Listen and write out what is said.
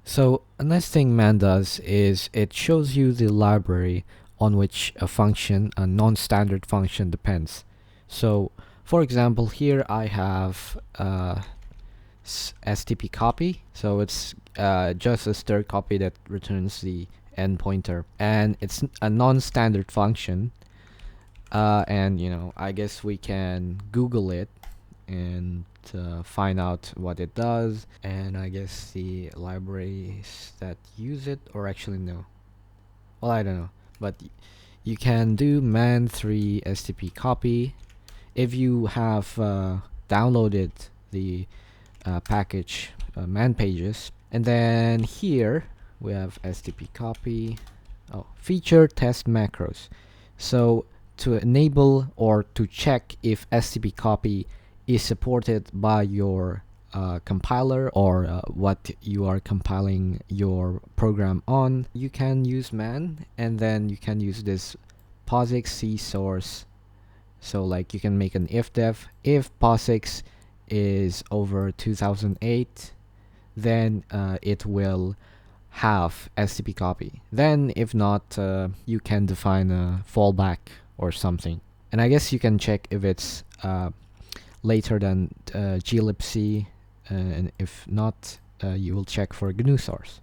So a nice thing man does is it shows you the library on which a function, a non-standard function, depends. So for example, here I have stp copy, so it's just a stir copy that returns the end pointer, and it's a non-standard function. And I guess we can Google it and find out what it does, and I guess the libraries that use it, or actually no, well, I don't know, but you can do man3 stp copy if you have downloaded the package man pages. And then here we have stp copy, feature test macros. So to enable or to check if stp copy is supported by your compiler, or what you are compiling your program on, you can use man, and then you can use this POSIX C source. So like you can make an if-def. If POSIX is over 2008, then it will have stp copy. Then if not, you can define a fallback or something. And I guess you can check if it's later than glibc, and if not, you will check for GNU source.